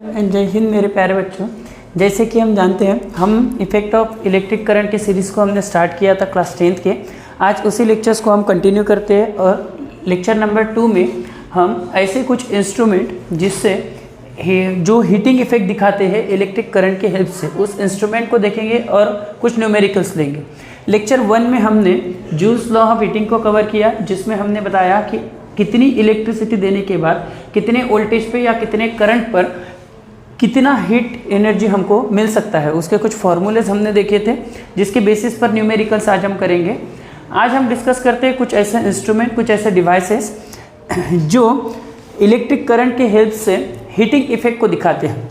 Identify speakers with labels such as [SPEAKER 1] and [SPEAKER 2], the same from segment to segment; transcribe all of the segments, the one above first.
[SPEAKER 1] जय हिंद मेरे प्यारे बच्चों। जैसे कि हम जानते हैं, हम इफेक्ट ऑफ इलेक्ट्रिक करंट की सीरीज़ को हमने स्टार्ट किया था क्लास 10th के। आज उसी लेक्चर्स को हम कंटिन्यू करते हैं और लेक्चर नंबर 2 में हम ऐसे कुछ इंस्ट्रूमेंट जिससे जो हीटिंग इफेक्ट दिखाते हैं इलेक्ट्रिक करंट के हेल्प से, उस इंस्ट्रूमेंट को देखेंगे और कुछ न्यूमेरिकल्स लेंगे। लेक्चर 1 में हमने जूल्स लॉ ऑफ हीटिंग को कवर किया, जिसमें हमने बताया कि कितनी इलेक्ट्रिसिटी देने के बाद कितने वोल्टेज पे या कितने करंट पर कितना हीट एनर्जी हमको मिल सकता है। उसके कुछ फॉर्मूलेज हमने देखे थे, जिसके बेसिस पर न्यूमेरिकल्स आज हम करेंगे। आज हम डिस्कस करते हैं कुछ ऐसे इंस्ट्रूमेंट, कुछ ऐसे डिवाइसेस जो इलेक्ट्रिक करंट के हेल्प से हीटिंग इफेक्ट को दिखाते हैं।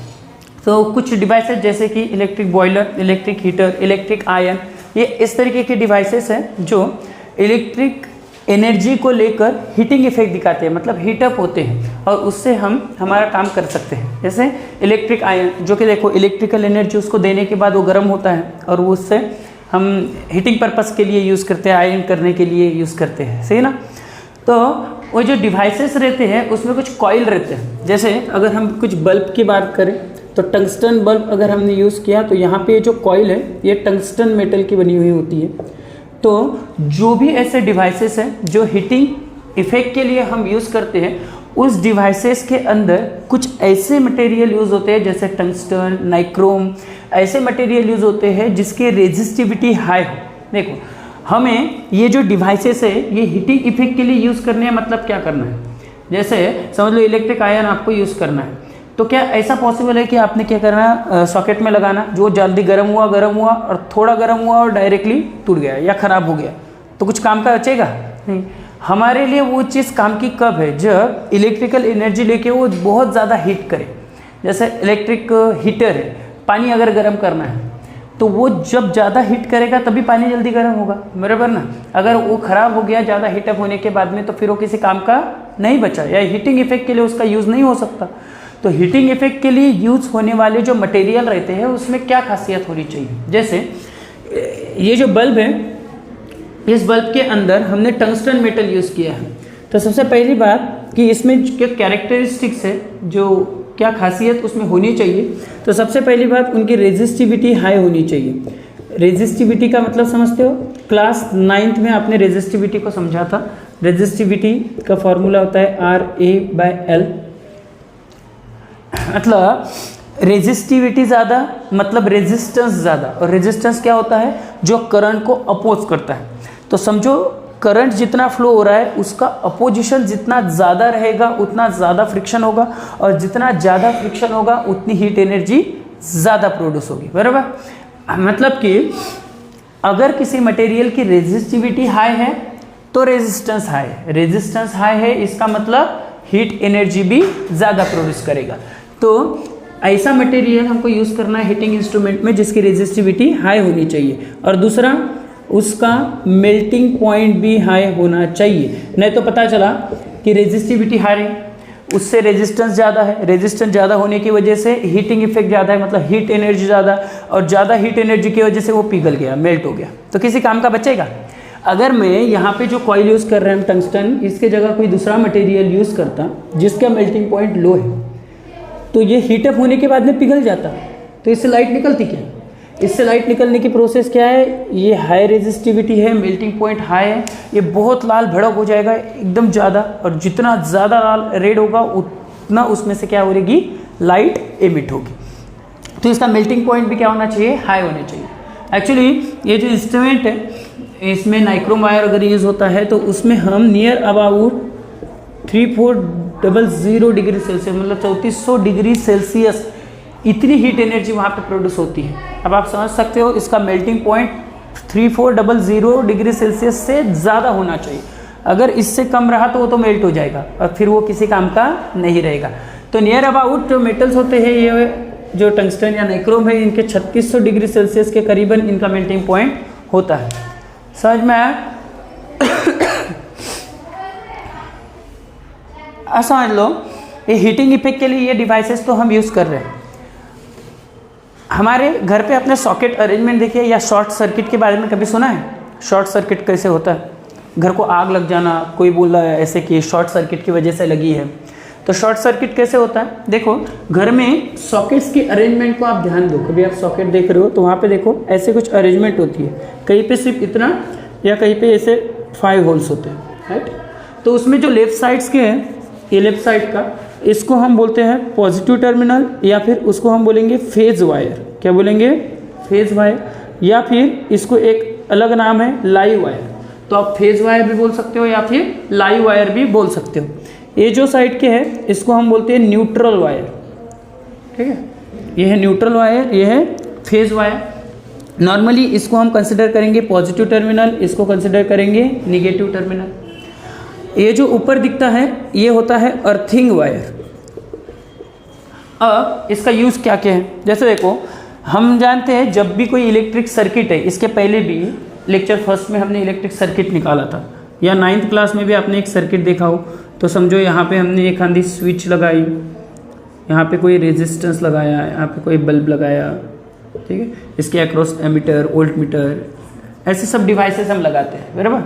[SPEAKER 1] तो कुछ डिवाइसेस जैसे कि electric boiler, electric heater, electric iron, ये इस तरीके के डिवाइसेस हैं जो इलेक्ट्रिक एनर्जी को लेकर हीटिंग इफेक्ट दिखाते हैं, मतलब हीटअप होते हैं और उससे हम हमारा काम कर सकते हैं। जैसे इलेक्ट्रिक आयरन, जो कि देखो इलेक्ट्रिकल एनर्जी उसको देने के बाद वो गर्म होता है और वो उससे हम हीटिंग पर्पस के लिए यूज़ करते हैं, आयरन करने के लिए यूज़ करते हैं, सही ना। तो वो जो डिवाइसेस रहते हैं उसमें कुछ कॉइल रहते हैं। जैसे अगर हम कुछ बल्ब की बात करें तो टंगस्टन बल्ब अगर हमने यूज़ किया तो यहाँ पे जो कॉइल है ये टंगस्टन मेटल की बनी हुई होती है। तो जो भी ऐसे डिवाइसेस हैं जो हीटिंग इफेक्ट के लिए हम यूज़ करते हैं, उस डिवाइसेस के अंदर कुछ ऐसे मटेरियल यूज़ होते हैं जैसे टंगस्टन, नाइक्रोम, ऐसे मटेरियल यूज़ होते हैं जिसकी रेजिस्टिविटी हाई हो। देखो हमें ये जो डिवाइसेस है ये हीटिंग इफेक्ट के लिए यूज़ करने हैं, मतलब क्या करना है। जैसे समझ लो इलेक्ट्रिक आयरन आपको यूज़ करना है, तो क्या ऐसा पॉसिबल है कि आपने क्या करना, सॉकेट में लगाना, जो जल्दी गर्म हुआ और थोड़ा गर्म हुआ और डायरेक्टली टूट गया या ख़राब हो गया, तो कुछ काम का बचेगा नहीं। हमारे लिए वो चीज़ काम की कब है, जब इलेक्ट्रिकल एनर्जी लेके वो बहुत ज़्यादा हीट करे। जैसे इलेक्ट्रिक हीटर है, पानी अगर गर्म करना है तो वो जब ज़्यादा हीट करेगा तभी पानी जल्दी गर्म होगा, बराबर ना। अगर वो ख़राब हो गया ज़्यादा हीटअप होने के बाद में, तो फिर वो किसी काम का नहीं बचा, या हीटिंग इफेक्ट के लिए उसका यूज़ नहीं हो सकता। तो हीटिंग इफेक्ट के लिए यूज़ होने वाले जो मटेरियल रहते हैं उसमें क्या खासियत होनी चाहिए। जैसे ये जो बल्ब है, इस बल्ब के अंदर हमने टंगस्टन मेटल यूज़ किया है। तो सबसे पहली बात कि इसमें क्या कैरेक्टरिस्टिक्स है, जो क्या खासियत उसमें होनी चाहिए, तो सबसे पहली बात उनकी रेजिस्टिविटी हाई होनी चाहिए। रेजिस्टिविटी का मतलब समझते हो, क्लास 9th में आपने रेजिस्टिविटी को समझा था। रेजिस्टिविटी का फॉर्मूला होता है RA/L, मतलब रेजिस्टिविटी ज़्यादा मतलब रेजिस्टेंस ज़्यादा, और रेजिस्टेंस क्या होता है, जो करंट को अपोज करता है। तो समझो करंट जितना फ्लो हो रहा है उसका अपोजिशन जितना ज़्यादा रहेगा उतना ज़्यादा फ्रिक्शन होगा, और जितना ज़्यादा फ्रिक्शन होगा उतनी हीट एनर्जी ज़्यादा प्रोड्यूस होगी, बराबर। मतलब कि अगर किसी मटेरियल की रेजिस्टिविटी हाई है तो रेजिस्टेंस हाई है, रेजिस्टेंस हाई है इसका मतलब हीट एनर्जी भी ज़्यादा प्रोड्यूस करेगा। तो ऐसा मटेरियल हमको यूज़ करना है हीटिंग इंस्ट्रूमेंट में जिसकी रेजिस्टिविटी हाई होनी चाहिए, और दूसरा उसका मेल्टिंग पॉइंट भी हाई होना चाहिए। नहीं तो पता चला कि रेजिस्टिविटी हाई है, उससे रेजिस्टेंस ज़्यादा है, रेजिस्टेंस ज़्यादा होने की वजह से हीटिंग इफेक्ट ज़्यादा है, मतलब हीट एनर्जी ज़्यादा, और ज़्यादा हीट एनर्जी की वजह से वो पिघल गया, मेल्ट हो गया, तो किसी काम का बचेगा। अगर मैं यहाँ पे जो कॉइल यूज़ कर रहे हैं टंगस्टन, इसके जगह कोई दूसरा मटेरियल यूज़ करता जिसका मेल्टिंग पॉइंट लो है, तो ये हीटअप होने के बाद में पिघल जाता, तो इससे लाइट निकलती क्या, इससे लाइट निकलने की प्रोसेस क्या है, ये हाई रेजिस्टिविटी है, मेल्टिंग पॉइंट हाई है, ये बहुत लाल भड़क हो जाएगा एकदम ज़्यादा, और जितना ज़्यादा लाल रेड होगा उतना उसमें से क्या होगी, लाइट एमिट होगी। तो इसका मेल्टिंग पॉइंट भी क्या होना चाहिए, हाई होना चाहिए। एक्चुअली ये जो इंस्ट्रूमेंट है इसमें नाइक्रोम वायर अगर यूज़ होता है तो उसमें हम नियर अबाउट 3400 डिग्री सेल्सियस, मतलब 3400 डिग्री सेल्सियस इतनी हीट एनर्जी वहाँ पे प्रोड्यूस होती है। अब आप समझ सकते हो इसका मेल्टिंग पॉइंट 3400 डिग्री सेल्सियस से ज़्यादा होना चाहिए। अगर इससे कम रहा तो वो तो मेल्ट हो जाएगा और फिर वो किसी काम का नहीं रहेगा। तो नियर अबाउट जो मेटल्स होते हैं, ये जो टंगस्टन या नाइक्रोम है, इनके 3600 डिग्री सेल्सियस के करीबन इनका मेल्टिंग पॉइंट होता है। समझ में आया? समझ लो ये हीटिंग इफेक्ट के लिए ये डिवाइसेस तो हम यूज़ कर रहे हैं। हमारे घर पे अपने सॉकेट अरेंजमेंट देखिए, या शॉर्ट सर्किट के बारे में कभी सुना है? शॉर्ट सर्किट कैसे होता है, घर को आग लग जाना, कोई बोल रहा है ऐसे कि शॉर्ट सर्किट की वजह से लगी है, तो शॉर्ट सर्किट कैसे होता है, देखो घर में सॉकेट्स के अरेंजमेंट को आप ध्यान दो, कभी आप सॉकेट देख रहे हो तो वहाँ पे देखो ऐसे कुछ अरेंजमेंट होती है, कहीं पे सिर्फ इतना या कहीं पे ऐसे 5 होल्स होते हैं, राइट। तो उसमें जो लेफ्ट साइड्स के हैं, ये लेफ्ट साइड का, इसको हम बोलते हैं पॉजिटिव टर्मिनल, या फिर उसको हम बोलेंगे फेज वायर। क्या बोलेंगे? फेज वायर, या फिर इसको एक अलग नाम है लाइव वायर। तो आप फेज वायर भी बोल सकते हो या फिर लाइव वायर भी बोल सकते हो। ये जो साइड के है इसको हम बोलते हैं न्यूट्रल वायर, ठीक है। ये है न्यूट्रल वायर, ये है फेज वायर। नॉर्मली इसको हम कंसिडर करेंगे पॉजिटिव टर्मिनल, इसको कंसिडर करेंगे निगेटिव टर्मिनल। ये जो ऊपर दिखता है ये होता है अर्थिंग वायर। अब इसका यूज़ क्या क्या है, जैसे देखो हम जानते हैं जब भी कोई इलेक्ट्रिक सर्किट है, इसके पहले भी लेक्चर फर्स्ट में हमने इलेक्ट्रिक सर्किट निकाला था, या 9th क्लास में भी आपने एक सर्किट देखा हो, तो समझो यहाँ पे हमने एक आंधी स्विच लगाई, यहाँ पे कोई रेजिस्टेंस लगाया, यहाँ पे कोई बल्ब लगाया, ठीक है, इसके अक्रॉस एमीटर, वोल्ट मीटर, ऐसे सब डिवाइसेस हम लगाते हैं, बराबर।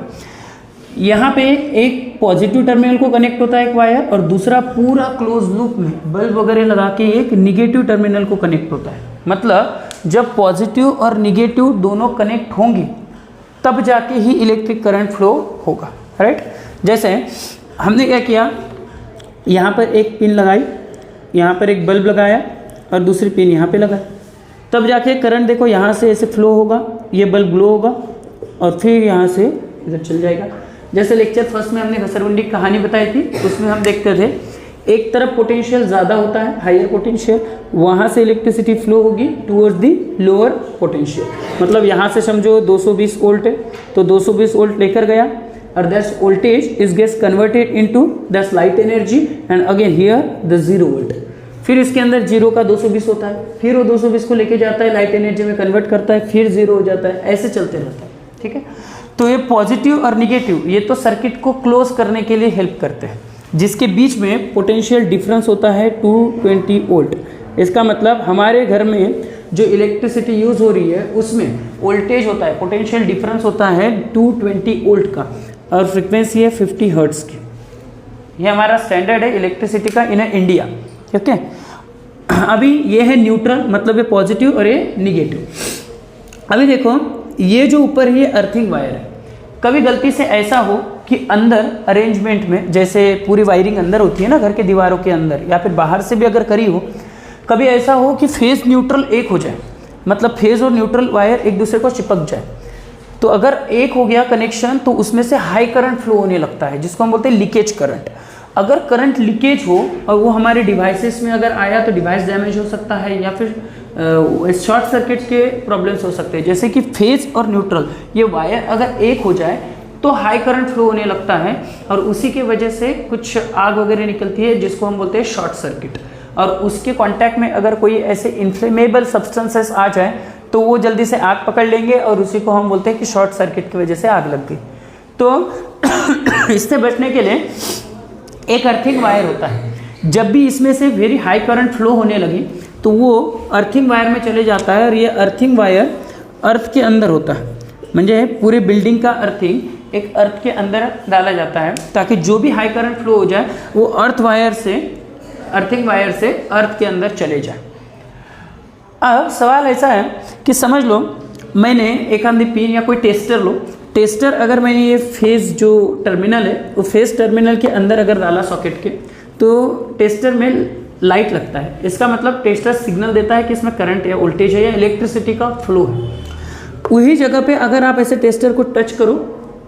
[SPEAKER 1] यहाँ पे एक पॉजिटिव टर्मिनल को कनेक्ट होता है एक वायर, और दूसरा पूरा क्लोज लूप में बल्ब वगैरह लगा के एक निगेटिव टर्मिनल को कनेक्ट होता है। मतलब जब पॉजिटिव और निगेटिव दोनों कनेक्ट होंगे तब जाके ही इलेक्ट्रिक करंट फ्लो होगा, राइट। जैसे हमने क्या किया, यहाँ पर एक पिन लगाई, यहाँ पर एक बल्ब लगाया और दूसरी पिन यहाँ पे लगाई, तब जाके करंट देखो यहाँ से ऐसे फ्लो होगा, ये बल्ब ग्लो होगा और फिर यहाँ से इधर चल जाएगा। जैसे लेक्चर फर्स्ट में हमने घसरगुंडी की कहानी बताई थी, उसमें हम देखते थे एक तरफ पोटेंशियल ज़्यादा होता है, हायर पोटेंशियल, वहाँ से इलेक्ट्रिसिटी फ्लो होगी टूवर्ड्स दी लोअर पोटेंशियल। मतलब यहाँ से समझो 220 वोल्ट है, तो 220 वोल्ट लेकर गया और that's voltage is gets converted into that's light energy and again here the 0 volt. फिर इसके अंदर 0 का 220 होता है, फिर वो 220 को लेके जाता है, लाइट एनर्जी में कन्वर्ट करता है, फिर 0 हो जाता है, ऐसे चलते रहता है, ठीक है। तो ये पॉजिटिव और निगेटिव ये तो सर्किट को क्लोज करने के लिए हेल्प करते हैं, जिसके बीच में पोटेंशियल डिफरेंस होता है 220 वोल्ट। इसका मतलब हमारे घर में जो इलेक्ट्रिसिटी यूज़ हो रही है उसमें वोल्टेज होता है, पोटेंशियल डिफरेंस होता है 220 वोल्ट का, और फ्रिक्वेंसी है 50 हर्ट्ज़ की। ये हमारा स्टैंडर्ड है इलेक्ट्रिसिटी का इन इंडिया, ठीक है। अभी ये है न्यूट्रल, मतलब ये पॉजिटिव और ये निगेटिव। अभी देखो ये जो ऊपर ये अर्थिंग वायर है, कभी गलती से ऐसा हो कि अंदर अरेंजमेंट में, जैसे पूरी वायरिंग अंदर होती है ना घर के दीवारों के अंदर, या फिर बाहर से भी अगर करी हो, कभी ऐसा हो कि फेज न्यूट्रल एक हो जाए, मतलब फेज और न्यूट्रल वायर एक दूसरे को चिपक जाए। तो अगर एक हो गया कनेक्शन तो उसमें से हाई करंट फ्लो होने लगता है, जिसको हम बोलते हैं लीकेज करंट। अगर करंट लीकेज हो और वो हमारे डिवाइसेस में अगर आया तो डिवाइस डैमेज हो सकता है, या फिर शॉर्ट सर्किट के प्रॉब्लम्स हो सकते हैं। जैसे कि फेज और न्यूट्रल ये वायर अगर एक हो जाए तो हाई करंट फ्लो होने लगता है, और उसी की वजह से कुछ आग वगैरह निकलती है, जिसको हम बोलते हैं शॉर्ट सर्किट। और उसके कांटेक्ट में अगर कोई ऐसे इन्फ्लेमेबल सब्सटेंसेस आ जाए तो वो जल्दी से आग पकड़ लेंगे, और उसी को हम बोलते हैं कि शॉर्ट सर्किट की वजह से आग लग गई। तो इससे बचने के लिए एक अर्थिंग वायर होता है, जब भी इसमें से वेरी हाई करंट फ्लो होने लगी तो वो अर्थिंग वायर में चले जाता है, और ये अर्थिंग वायर अर्थ के अंदर होता है, म्हणजे पूरे बिल्डिंग का अर्थिंग एक अर्थ के अंदर डाला जाता है, ताकि जो भी हाई करंट फ्लो हो जाए वो अर्थिंग वायर से अर्थ के अंदर चले जाए। अब सवाल ऐसा है कि समझ लो मैंने एक आंधी पिन या कोई टेस्टर लो, टेस्टर अगर मैंने ये फेज जो टर्मिनल है वो फेज टर्मिनल के अंदर अगर डाला सॉकेट के, तो टेस्टर में लाइट लगता है। इसका मतलब टेस्टर सिग्नल देता है कि इसमें करंट या वोल्टेज है या इलेक्ट्रिसिटी का फ्लो है। वही जगह पे अगर आप ऐसे टेस्टर को टच करो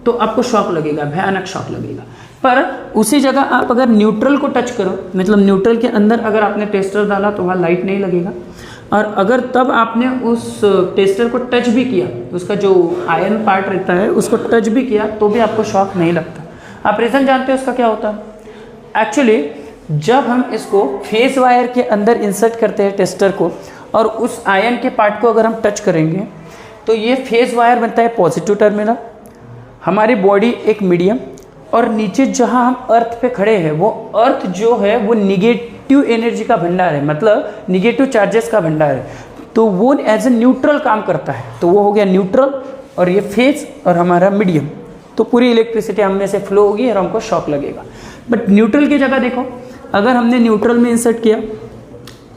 [SPEAKER 1] तो आपको शॉक लगेगा, भयानक शॉक लगेगा। पर उसी जगह आप अगर न्यूट्रल को टच करो, मतलब न्यूट्रल के अंदर अगर आपने टेस्टर डाला तो वहाँ लाइट नहीं लगेगा, और अगर तब आपने उस टेस्टर को टच भी किया, उसका जो आयरन पार्ट रहता है उसको टच भी किया, तो भी आपको शॉक नहीं लगता। आप रीज़न जानते हो उसका क्या होता है? एक्चुअली जब हम इसको फेस वायर के अंदर इंसर्ट करते हैं टेस्टर को, और उस आयरन के पार्ट को अगर हम टच करेंगे तो ये फेस वायर बनता है पॉजिटिव टर्मिनल, हमारी बॉडी एक मीडियम, और नीचे जहाँ हम अर्थ पे खड़े हैं वो अर्थ जो है वो निगेटिव एनर्जी का भंडार है, मतलब निगेटिव चार्जेस का भंडार है, तो वो एज ए न्यूट्रल काम करता है। तो वो हो गया न्यूट्रल, और ये फेज और हमारा मीडियम, तो पूरी इलेक्ट्रिसिटी हम में से फ्लो होगी और हमको शॉक लगेगा। बट न्यूट्रल की जगह देखो, अगर हमने न्यूट्रल में इंसर्ट किया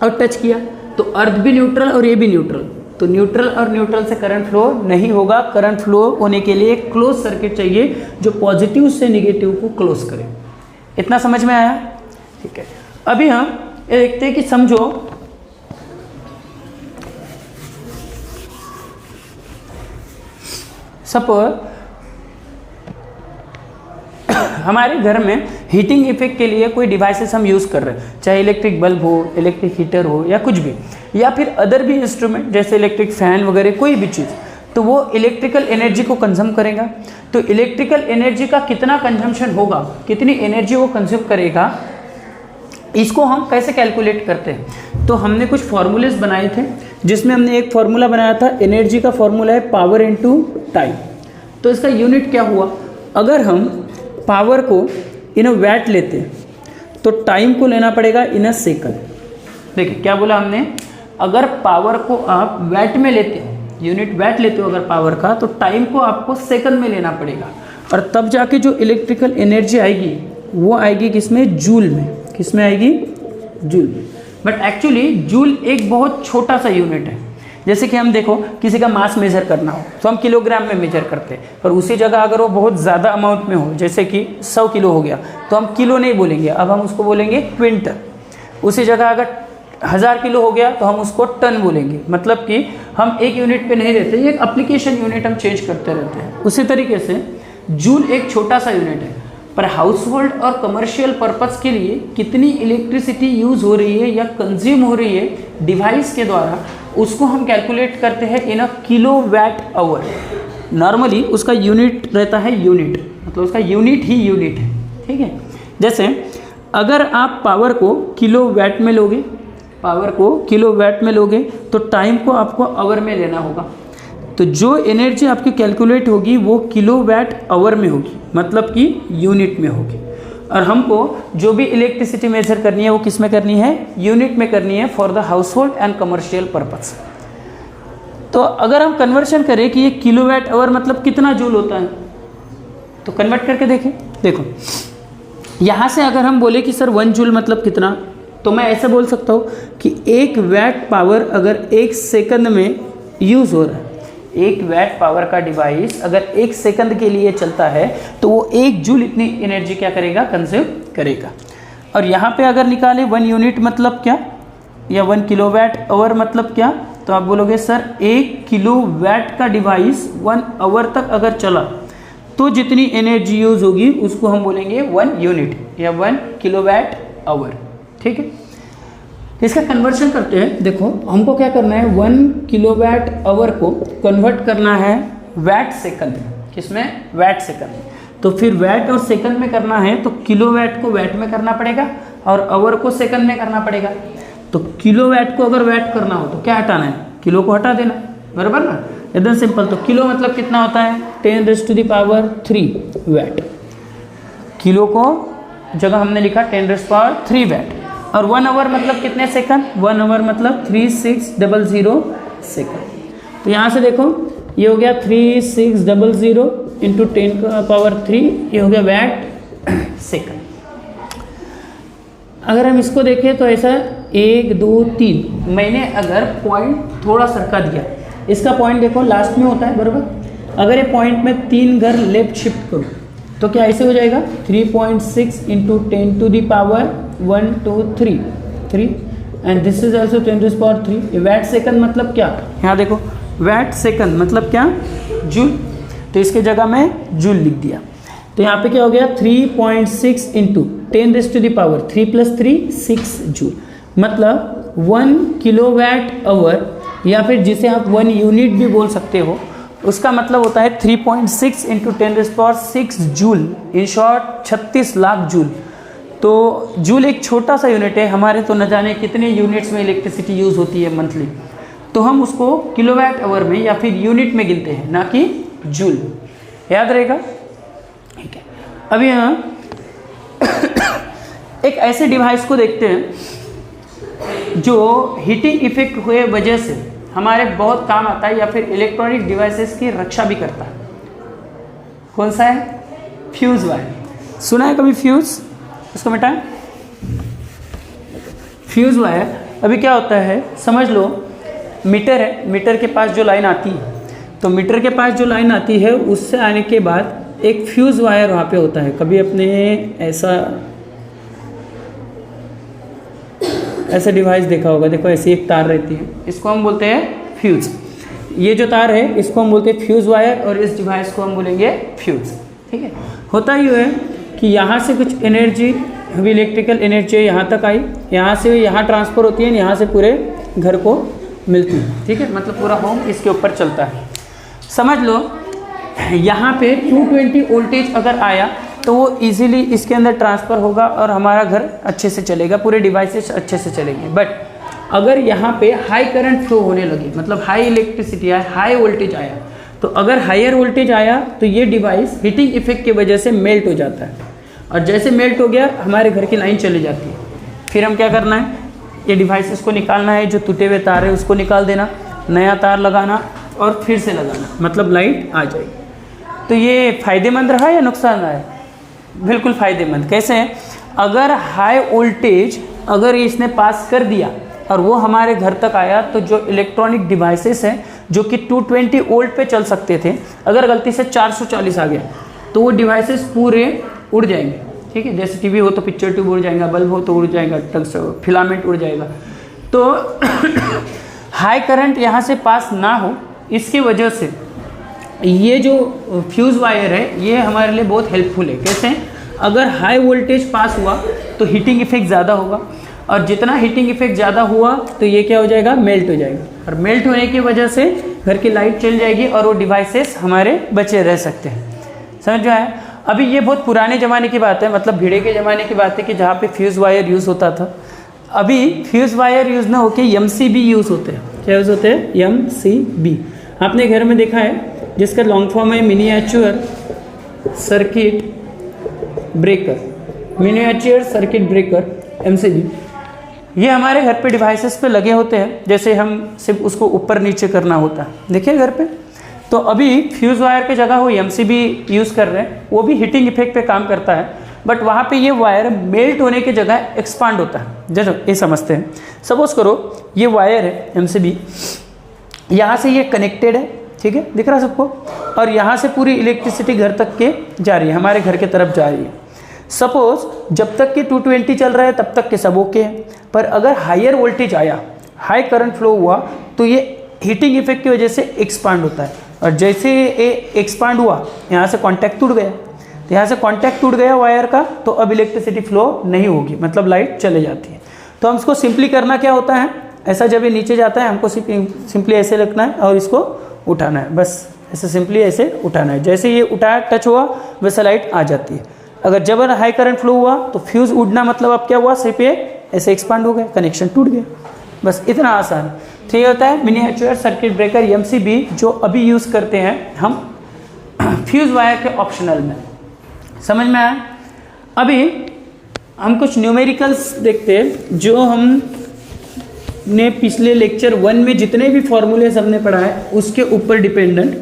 [SPEAKER 1] और टच किया तो अर्थ भी न्यूट्रल और ये भी न्यूट्रल, तो न्यूट्रल और न्यूट्रल से करंट फ्लो नहीं होगा। करंट फ्लो होने के लिए एक क्लोज सर्किट चाहिए जो पॉजिटिव से निगेटिव को क्लोज करे। इतना समझ में आया? ठीक है। अभी हम ये देखते हैं कि समझो सपोज हमारे घर में हीटिंग इफेक्ट के लिए कोई डिवाइसेस हम यूज़ कर रहे हैं, चाहे इलेक्ट्रिक बल्ब हो, इलेक्ट्रिक हीटर हो या कुछ भी, या फिर अदर भी इंस्ट्रूमेंट जैसे इलेक्ट्रिक फैन वगैरह कोई भी चीज़, तो वो इलेक्ट्रिकल एनर्जी को कंज्यूम करेगा। तो इलेक्ट्रिकल एनर्जी का कितना कंजम्पशन होगा, कितनी एनर्जी वो कंज्यूम करेगा, इसको हम कैसे कैलकुलेट करते हैं? तो हमने कुछ फॉर्मूलेस बनाए थे, जिसमें हमने एक फॉर्मूला बनाया था, एनर्जी का फॉर्मूला है पावर इनटू टाइम। तो इसका यूनिट क्या हुआ? अगर हम पावर को इन अ वैट लेते हैं तो टाइम को लेना पड़ेगा इन अ सेकंड। देखिए क्या बोला हमने, अगर पावर को आप वैट में लेते हो, यूनिट वैट लेते हो अगर पावर का, तो टाइम को आपको सेकंड में लेना पड़ेगा, और तब जाके जो इलेक्ट्रिकल एनर्जी आएगी वो आएगी किसमें? जूल में। किसमें आएगी? जूल में। बट एक्चुअली जूल एक बहुत छोटा सा यूनिट है। जैसे कि हम देखो किसी का मास मेजर करना हो तो हम किलोग्राम में मेजर करते हैं, पर उसी जगह अगर वो बहुत ज़्यादा अमाउंट में हो, जैसे कि 100 किलो हो गया, तो हम किलो नहीं बोलेंगे, अब हम उसको बोलेंगे क्विंटल। उसी जगह अगर 1000 किलो हो गया तो हम उसको टन बोलेंगे। मतलब कि हम एक यूनिट पे नहीं रहते, ये एक एप्लीकेशन यूनिट हम चेंज करते रहते हैं। उसी तरीके से जूल एक छोटा सा यूनिट है, पर हाउस होल्ड और कमर्शियल पर्पस के लिए कितनी इलेक्ट्रिसिटी यूज़ हो रही है या कंज्यूम हो रही है डिवाइस के द्वारा, उसको हम कैलकुलेट करते हैं इन अ किलोवाट आवर। नॉर्मली उसका यूनिट रहता है यूनिट, मतलब उसका यूनिट ही यूनिट है। ठीक है। जैसे अगर आप पावर को किलोवाट में लोगे, पावर को किलोवाट में लोगे तो टाइम को आपको आवर में लेना होगा। तो जो एनर्जी आपकी कैलकुलेट होगी वो किलोवाट आवर में होगी, मतलब कि यूनिट में होगी। और हमको जो भी इलेक्ट्रिसिटी मेजर करनी है वो किस में करनी है? यूनिट में करनी है, for the house hold and commercial purpose. तो अगर हम कन्वर्शन करें कि ये किलोवाट आवर मतलब कितना जूल होता है, तो कन्वर्ट करके देखें। देखो यहाँ से अगर हम बोले कि सर 1 जूल मतलब कितना, तो मैं ऐसे बोल सकता हूँ कि 1 वैट पावर अगर 1 सेकंड में यूज़ हो रहा है, 1 वैट पावर का डिवाइस अगर 1 सेकंड के लिए चलता है तो वो 1 जूल इतनी एनर्जी क्या करेगा? कंज्यूम करेगा। और यहाँ पे अगर निकाले 1 यूनिट मतलब क्या, या 1 किलोवाट आवर मतलब क्या, तो आप बोलोगे सर 1 किलोवाट का डिवाइस 1 आवर तक अगर चला तो जितनी एनर्जी यूज होगी उसको हम बोलेंगे 1 यूनिट या 1 किलोवाट आवर। ठीक है। इसका कन्वर्शन करते हैं। देखो हमको क्या करना है, 1 किलोवाट आवर को कन्वर्ट करना है वैट सेकंड। किसमें? Watt second. तो फिर वैट और सेकंड में करना है तो किलोवाट को वैट में करना पड़ेगा और आवर को सेकंड में करना पड़ेगा। तो किलोवाट को अगर वैट करना हो तो क्या हटाना है? किलो को हटा देना, बराबर ना? एकदम सिंपल। तो किलो मतलब कितना होता है? 10⁻³ वैट। किलो को जगह हमने लिखा 10⁻³ वैट। और 1 आवर मतलब कितने सेकंड? 1 आवर मतलब 3600 सेकंड। तो यहाँ से देखो ये हो गया 3600 इंटू 10⁻³ ये हो गया वैट सेकंड। अगर हम इसको देखें तो ऐसा 1 2 3 मैंने अगर पॉइंट थोड़ा सरका दिया, इसका पॉइंट देखो लास्ट में होता है, बराबर। अगर ये पॉइंट में 3 घर लेफ्ट शिफ्ट करूँ तो क्या ऐसे हो जाएगा? 3.6 into 10⁻1 2 3 and this is also 10⁻3। Watt second मतलब क्या? यहाँ देखो वैट सेकंड मतलब क्या? जूल। तो इसके जगह में जूल लिख दिया। तो यहाँ पे क्या हो गया? 3.6 इंटू 10⁻3 + 3 6 जूल, मतलब 1 किलोवाट आवर, या फिर जिसे आप 1 यूनिट भी बोल सकते हो, उसका मतलब होता है 3.6 into 10⁻6 joule. In short 36 lakh joule. तो जूल एक छोटा सा यूनिट है, हमारे तो न जाने कितने यूनिट्स में इलेक्ट्रिसिटी यूज़ होती है मंथली, तो हम उसको किलोवाट आवर में या फिर यूनिट में गिनते हैं, ना कि जूल। याद रहेगा? ठीक है। अभी यहाँ एक ऐसे डिवाइस को देखते हैं जो हीटिंग इफेक्ट हुए वजह से हमारे बहुत काम आता है या फिर इलेक्ट्रॉनिक डिवाइसेस की रक्षा भी करता है। कौन सा है? Fuse wire. सुना है कभी फ्यूज? उसको मिटाएं। फ्यूज़ वायर, अभी क्या होता है समझ लो, मीटर है, मीटर के पास जो लाइन आती है, तो मीटर के पास जो लाइन आती है उससे आने के बाद एक फ्यूज़ वायर वहाँ पे होता है। कभी अपने ऐसा डिवाइस देखा होगा, देखो ऐसी एक तार रहती है, इसको हम बोलते हैं फ्यूज़। ये जो तार है इसको हम बोलते हैं फ्यूज़ वायर और इस डिवाइस को हम बोलेंगे फ्यूज़। ठीक है, होता ही है कि यहाँ से कुछ एनर्जी, अभी इलेक्ट्रिकल एनर्जी यहाँ तक आई, यहाँ से यहाँ ट्रांसफ़र होती है, यहाँ से पूरे घर को मिलती है। ठीक है, मतलब पूरा होम इसके ऊपर चलता है। समझ लो यहाँ पे 220 वोल्टेज अगर आया तो वो इजीली इसके अंदर ट्रांसफ़र होगा और हमारा घर अच्छे से चलेगा, पूरे डिवाइसेस अच्छे से चलेंगे। बट अगर यहाँ पे हाई करंट फ्लो होने लगी, मतलब हाई इलेक्ट्रिसिटी आया, हाई वोल्टेज आया, तो अगर हायर वोल्टेज आया तो ये डिवाइस हीटिंग इफेक्ट की वजह से मेल्ट हो जाता है, और जैसे मेल्ट हो गया हमारे घर की लाइन चली जाती है। फिर हम क्या करना है, ये डिवाइसेस को निकालना है, जो टूटे हुए तार है उसको निकाल देना, नया तार लगाना और फिर से लगाना, मतलब लाइट आ जाएगी। तो ये फ़ायदेमंद रहा या नुकसान रहा है? बिल्कुल फ़ायदेमंद। कैसे है, अगर हाई वोल्टेज अगर इसने पास कर दिया और वो हमारे घर तक आया, तो जो इलेक्ट्रॉनिक डिवाइसेस हैं जो कि 220 वोल्ट पे चल सकते थे, अगर गलती से 440 आ गया तो वो डिवाइसेस पूरे उड़ जाएंगे। ठीक है, जैसे टीवी हो तो पिक्चर ट्यूब उड़ जाएगा, बल्ब हो तो उड़ जाएगा, फिलामेंट उड़ जाएगा। तो हाई करंट यहाँ से पास ना हो, इसकी वजह से ये जो फ्यूज़ वायर है ये हमारे लिए बहुत हेल्पफुल है। कैसे, अगर हाई वोल्टेज पास हुआ तो हीटिंग इफेक्ट ज़्यादा होगा, और जितना हीटिंग इफेक्ट ज़्यादा हुआ तो ये क्या हो जाएगा, मेल्ट हो जाएगा, और मेल्ट होने की वजह से घर की लाइट चल जाएगी और वो डिवाइसेस हमारे बचे रह सकते हैं। समझ में आया? अभी ये बहुत पुराने ज़माने की बात है, मतलब भिड़े के ज़माने की बात है कि जहाँ पे फ्यूज़ वायर यूज़ होता था। अभी फ्यूज़ वायर यूज़ ना होके MCB यूज़ होते हैं। क्या यूज़ होते हैं? MCB। आपने घर में देखा है, जिसका लॉन्ग फॉर्म है miniature circuit breaker, miniature circuit breaker MCB। ये हमारे घर पे डिवाइसेस पे लगे होते हैं, जैसे हम सिर्फ उसको ऊपर नीचे करना होता है, देखिए घर पे। तो अभी फ्यूज़ वायर के जगह वो MCB यूज़ कर रहे हैं, वो भी हीटिंग इफेक्ट पे काम करता है, बट वहाँ पे ये वायर मेल्ट होने की जगह एक्सपांड होता है। जैसे ये समझते हैं, सपोज करो ये वायर है MCB, यहाँ से ये कनेक्टेड है, ठीक है, दिख रहा है सबको, और यहाँ से पूरी इलेक्ट्रिसिटी घर तक के जा रही है, हमारे घर के तरफ जा रही है। सपोज जब तक कि 220 चल रहा है तब तक के सब ओके है, पर अगर हायर वोल्टेज आया, हाई करंट फ्लो हुआ, तो ये हीटिंग इफेक्ट की वजह से एक्सपांड होता है, और जैसे ये एक्सपांड हुआ यहाँ से कॉन्टैक्ट टूट गया, तो यहाँ से कॉन्टैक्ट टूट गया वायर का, तो अब इलेक्ट्रिसिटी फ्लो नहीं होगी, मतलब लाइट चले जाती है। तो हम इसको सिंपली करना क्या होता है, ऐसा जब ये नीचे जाता है हमको सिंपली ऐसे रखना है और इसको उठाना है, बस ऐसे सिंपली ऐसे उठाना है। जैसे ये उठाया, टच हुआ, वैसे लाइट आ जाती है। अगर जब हाई करंट फ्लो हुआ तो फ्यूज़ उड़ना मतलब अब क्या हुआ, सिर्फ ये ऐसे एक्सपांड हो गया, कनेक्शन टूट गया, बस इतना आसान। तो ये होता है मिनिएचर सर्किट ब्रेकर MCB, जो अभी यूज़ करते हैं हम फ्यूज़ वायर के ऑप्शनल में। समझ में आया? अभी हम कुछ न्यूमेरिकल्स देखते हैं, जो हमने पिछले लेक्चर 1 में जितने भी फॉर्मूलेस हमने पढ़ा है उसके ऊपर डिपेंडेंट।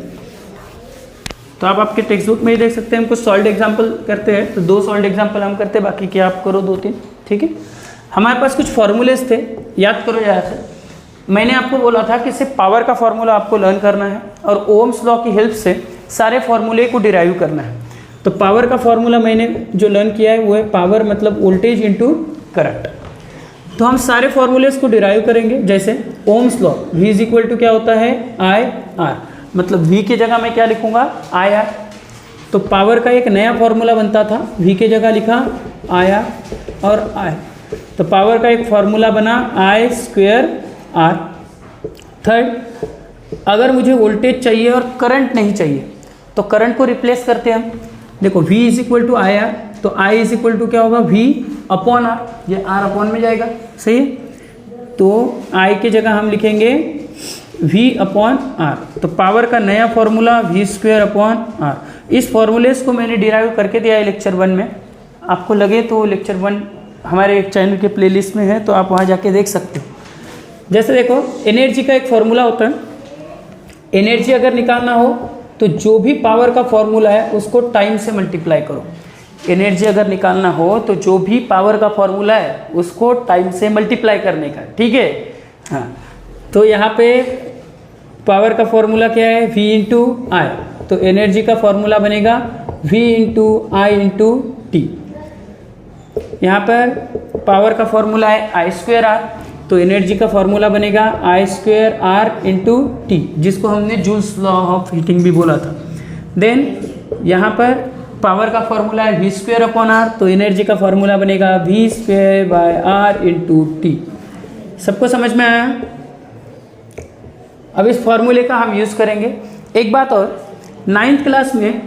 [SPEAKER 1] तो आप आपके टेक्स्ट बुक में ही देख सकते हैं, हम कुछ सॉल्व एग्जाम्पल करते हैं, तो 2 सॉल्व एग्जाम्पल हम करते हैं, बाकी क्या आप करो 2-3, ठीक है। हमारे पास कुछ फॉर्मूलेस थे, याद करो यार से। मैंने आपको बोला था कि सिर्फ पावर का फॉर्मूला आपको लर्न करना है और ओम्स लॉ की हेल्प से सारे फॉर्मूले को डिराइव करना है। तो पावर का फॉर्मूला मैंने जो लर्न किया है वो है पावर मतलब वोल्टेज इंटू करंट। तो हम सारे फॉर्मूलेस को डिराइव करेंगे, जैसे Ohm's law, V is equal to क्या होता है, IR, मतलब V की जगह मैं क्या लिखूंगा, IR। तो पावर का एक नया फॉर्मूला बनता था, V की जगह लिखा IR और I, तो पावर का एक फॉर्मूला बना I²R। थर्ड, अगर मुझे वोल्टेज चाहिए और करंट नहीं चाहिए तो करंट को रिप्लेस करते हैं हम। देखो V is equal to IR, तो I इज इक्वल टू क्या होगा, V अपॉन R, ये R अपॉन में जाएगा, सही है। तो I की जगह हम लिखेंगे V अपॉन R। तो पावर का नया फॉर्मूला V² अपॉन R। इस फॉर्मूलेस को मैंने डिराइव करके दिया है लेक्चर 1 में, आपको लगे तो लेक्चर 1 हमारे चैनल के प्लेलिस्ट में है, तो आप वहाँ जाके देख सकते हो। जैसे देखो एनर्जी का एक फॉर्मूला होता है, एनर्जी अगर निकालना हो तो जो भी पावर का फॉर्मूला है उसको टाइम से मल्टीप्लाई करो। एनर्जी अगर निकालना हो तो जो भी पावर का फॉर्मूला है उसको टाइम से मल्टीप्लाई करने का, ठीक है। हाँ, तो यहाँ पे पावर का फॉर्मूला क्या है, V इंटू आई, तो एनर्जी का फॉर्मूला बनेगा V इंटू आई इंटू टी। यहाँ पर पावर का फॉर्मूला है आई स्क्वेयर आर, तो एनर्जी का फॉर्मूला बनेगा I square R into T, जिसको हमने जूल्स लॉ ऑफ हीटिंग भी बोला था। देन यहाँ पर पावर का फॉर्मूला है V स्क्वेयर अपॉन आर, तो एनर्जी का फॉर्मूला बनेगा V square by R into T. सबको समझ में आया? अब इस फॉर्मूले का हम यूज़ करेंगे। एक बात और, 9th क्लास में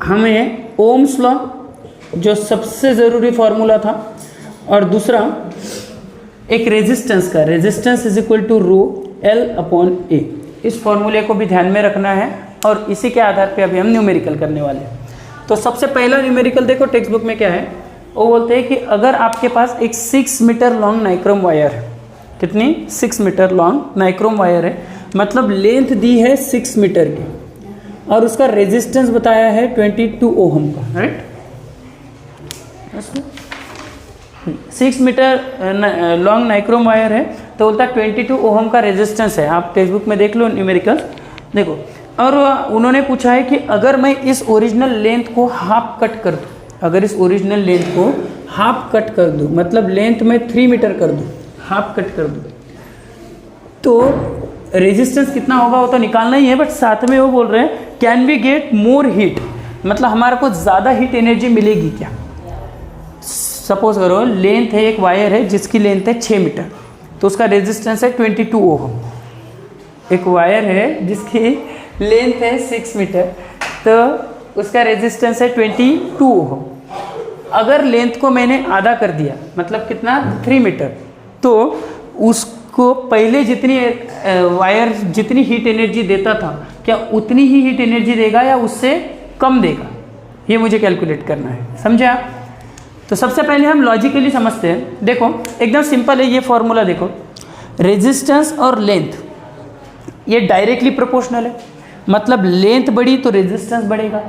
[SPEAKER 1] हमें ओम्स लॉ जो सबसे ज़रूरी फॉर्मूला था, और दूसरा एक रेजिस्टेंस का, resistance is equal to rho L upon A, इस फॉर्मूले को भी ध्यान में रखना है, और इसी के आधार पे अभी हम न्यूमेरिकल करने वाले हैं। तो सबसे पहला न्यूमेरिकल देखो टेक्स्ट बुक में क्या है, वो बोलते हैं कि अगर आपके पास एक 6 मीटर लॉन्ग नाइक्रोम वायर है, कितनी, 6 मीटर लॉन्ग नाइक्रोम वायर है, मतलब लेंथ दी है 6 मीटर की, और उसका रेजिस्टेंस बताया है 22 ओहम का, right. 6 metre long nichrome wire है, तो बोलता है 22 ओहम का रेजिस्टेंस है। आप टेक्स्ट बुक में देख लो न्यूमेरिकल, देखो। और उन्होंने पूछा है कि अगर मैं इस ओरिजिनल लेंथ को हाफ कट कर दूँ, अगर इस ओरिजिनल लेंथ को हाफ कट कर दूँ, मतलब लेंथ में 3 मीटर कर दूँ, हाफ कट कर दूँ, तो रेजिस्टेंस कितना होगा वो तो निकालना ही है, बट साथ में वो बोल रहे हैं can we get more heat, मतलब हमारे को ज़्यादा हीट एनर्जी मिलेगी क्या। सपोज करो लेंथ है, एक वायर है जिसकी लेंथ है 6 मीटर, तो उसका रेजिस्टेंस है 22 ओहम। एक वायर है जिसकी लेंथ है 6 मीटर, तो उसका रेजिस्टेंस है 22 ओहम। अगर लेंथ को मैंने आधा कर दिया, मतलब कितना, 3 मीटर, तो उसको पहले जितनी वायर जितनी हीट एनर्जी देता था, क्या उतनी ही हीट एनर्जी देगा या उससे कम देगा, ये मुझे कैलकुलेट करना है, समझे आप। तो सबसे पहले हम लॉजिकली समझते हैं। देखो एकदम सिंपल है ये फॉर्मूला, देखो रेजिस्टेंस और लेंथ ये डायरेक्टली प्रोपोर्शनल है, मतलब लेंथ बढ़ी तो रेजिस्टेंस बढ़ेगा,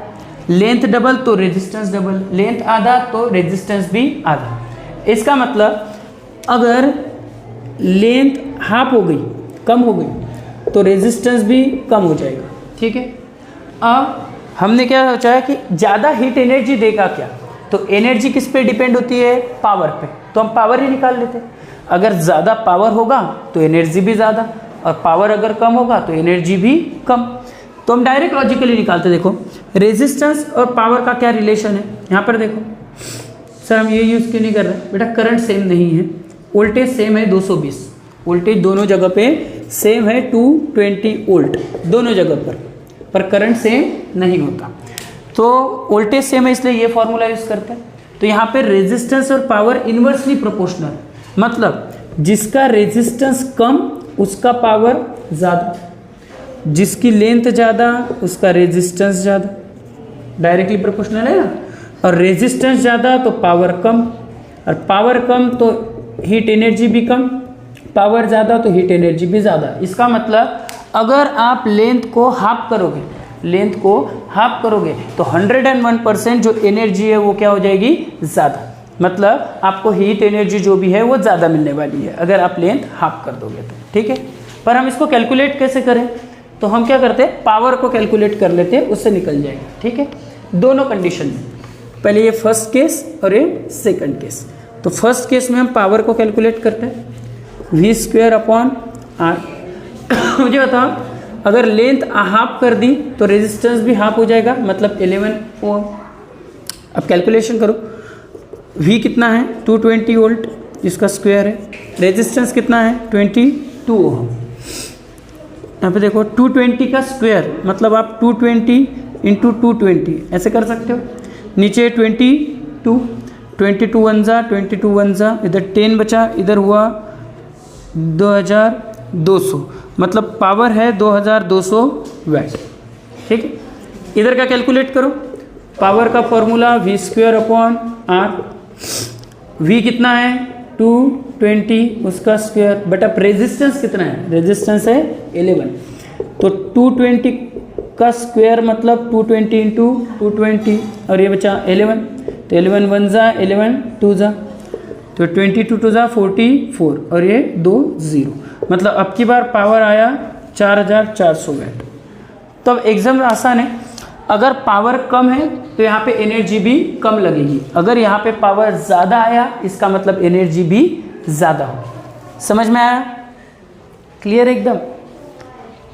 [SPEAKER 1] लेंथ डबल तो रेजिस्टेंस डबल, लेंथ आधा तो रेजिस्टेंस भी आधा। इसका मतलब अगर लेंथ हाफ हो गई, कम हो गई, तो रेजिस्टेंस भी कम हो जाएगा, ठीक है। अब हमने क्या सोचा है कि ज़्यादा हीट एनर्जी देगा क्या, तो एनर्जी किस पे डिपेंड होती है, पावर पे, तो हम पावर ही निकाल लेते हैं। अगर ज़्यादा पावर होगा तो एनर्जी भी ज़्यादा, और पावर अगर कम होगा तो एनर्जी भी कम, तो हम डायरेक्ट लॉजिकली निकालते। देखो रेजिस्टेंस और पावर का क्या रिलेशन है, यहाँ पर देखो। सर हम ये यूज़ क्यों नहीं कर रहे, बेटा करंट सेम नहीं है, वोल्टेज सेम है 220, वोल्टेज दोनों जगह पे सेम है 220 वोल्ट दोनों जगह पर करंट सेम नहीं होता, तो वोल्टेज सेम है इसलिए ये फॉर्मूला यूज़ करते हैं। तो यहाँ पे रेजिस्टेंस और पावर इन्वर्सली प्रोपोर्शनल, मतलब जिसका रेजिस्टेंस कम उसका पावर ज़्यादा, जिसकी लेंथ ज़्यादा उसका रेजिस्टेंस ज़्यादा, डायरेक्टली प्रोपोर्शनल है ना। और रेजिस्टेंस ज़्यादा तो पावर कम, और पावर कम तो हीट एनर्जी भी कम, पावर ज़्यादा तो हीट एनर्जी भी ज़्यादा। इसका मतलब अगर आप लेंथ को हाफ करोगे, लेंथ को हाफ करोगे तो 101% जो एनर्जी है वो क्या हो जाएगी, ज़्यादा, मतलब आपको हीट एनर्जी जो भी है वो ज़्यादा मिलने वाली है अगर आप लेंथ हाफ कर दोगे तो, ठीक है। पर हम इसको कैलकुलेट कैसे करें, तो हम क्या करते हैं, पावर को कैलकुलेट कर लेते हैं, उससे निकल जाएगा, ठीक है। दोनों कंडीशन में, पहले ये फर्स्ट केस और ये सेकंड केस। तो फर्स्ट केस में हम पावर को कैलकुलेट करते हैं, V स्क्वेयर अपॉन आर। मुझे बताओ अगर लेंथ हाफ कर दी तो रेजिस्टेंस भी हाफ हो जाएगा, मतलब 11 ओम। अब कैलकुलेशन करो, V कितना है 220 वोल्ट, जिसका स्क्वायर है, रेजिस्टेंस कितना है 22 ओम। यहाँ पे देखो 220 का स्क्वायर, मतलब आप 220 इंटू 220 ऐसे कर सकते हो। नीचे 22 1 जा, इधर 10 बचा, इधर हुआ 2200, मतलब पावर है 2200 वैट, ठीक है। इधर का कैलकुलेट करो, पावर का formula V square upon R. V कितना है 220, उसका स्क्वायर, बट अब रेजिस्टेंस कितना है, रेजिस्टेंस है 11, तो 220 का स्क्वायर मतलब 220 इंटू 220, और ये बचा 11, तो 11 1 जा 11 2 जा, तो 22 2 जा 44 और ये 2 0, मतलब अब की बार पावर आया 4400 वाट। तो अब एग्जाम आसान है, अगर पावर कम है तो यहाँ पे एनर्जी भी कम लगेगी, अगर यहाँ पे पावर ज़्यादा आया इसका मतलब एनर्जी भी ज़्यादा हो। समझ में आया? क्लियर एकदम?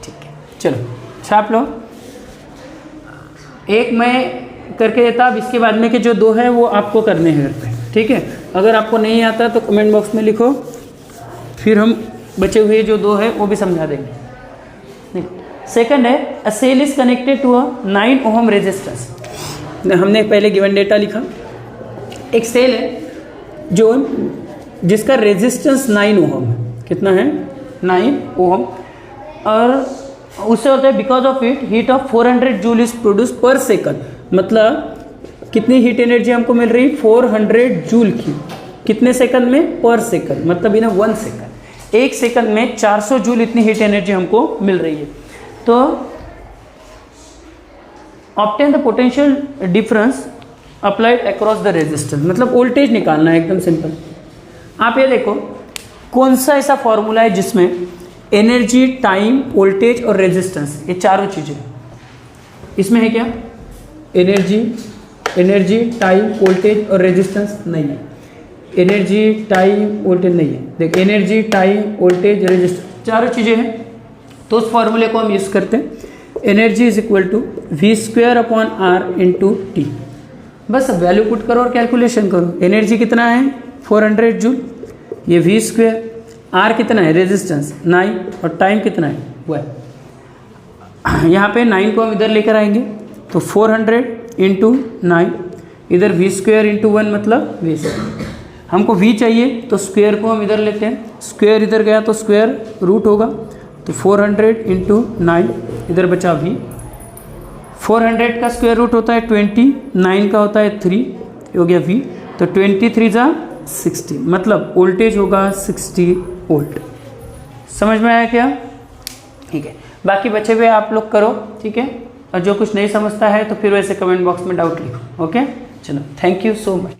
[SPEAKER 1] ठीक है, चलो छाप लो। एक मैं करके देता, अब इसके बाद में के जो 2 है वो आपको करने हैं घर पे, ठीक है? अगर आपको नहीं आता तो कमेंट बॉक्स में लिखो, फिर हम बचे हुए जो 2 है वो भी समझा देंगे। सेकंड है, a cell is connected to a 9 ohm resistance. हमने पहले गिवन डेटा लिखा, एक सेल है जो जिसका रेजिस्टेंस 9 ओम है। कितना है? 9 ओम। और उससे होता है because of it heat of 400 joule is produce पर सेकंड, मतलब कितनी हीट एनर्जी हमको मिल रही? 400 जूल की। कितने सेकंड में? पर सेकंड, मतलब इन 1 सेकंड, 1 सेकंड में 400 जूल इतनी हीट एनर्जी हमको मिल रही है। तो obtain the potential difference applied across the resistance, मतलब वोल्टेज निकालना है, एकदम सिंपल। आप ये देखो कौन सा ऐसा फॉर्मूला है जिसमें एनर्जी, टाइम, वोल्टेज और रेजिस्टेंस ये चारों चीज़ें, इसमें है क्या? एनर्जी, टाइम, वोल्टेज और रेजिस्टेंस नहीं है। एनर्जी, टाइम, वोल्टेज नहीं है। देख, एनर्जी, टाइम, वोल्टेज, रेजिस्टेंस चारों चीज़ें हैं, तो उस फॉर्मूले को हम यूज़ करते हैं। Energy is equal to V²/R into T. बस अब वैल्यू पुट करो और कैलकुलेशन करो। एनर्जी कितना है? 400 जूल, ये V², R कितना है? रेजिस्टेंस 9, और टाइम कितना है? 1। यहाँ पे 9 को हम इधर लेकर आएंगे, तो 400 इंटू 9, इधर V² इंटू 1 मतलब V²। हमको V चाहिए तो स्क्वेयर को हम इधर लेते हैं, स्क्वेयर इधर गया तो स्क्वेयर रूट होगा, तो 400 इंटू 9, इधर बचा V। 400 का स्क्वायर रूट होता है 20, 9 का होता है 3, हो गया V। तो 23 जा 60, मतलब वोल्टेज होगा 60 वोल्ट। समझ में आया क्या? ठीक है, बाकी बचे हुए आप लोग करो, ठीक है? और जो कुछ नहीं समझता है तो फिर वैसे कमेंट बॉक्स में डाउट लिखो। ओके, चलो, थैंक यू सो मच।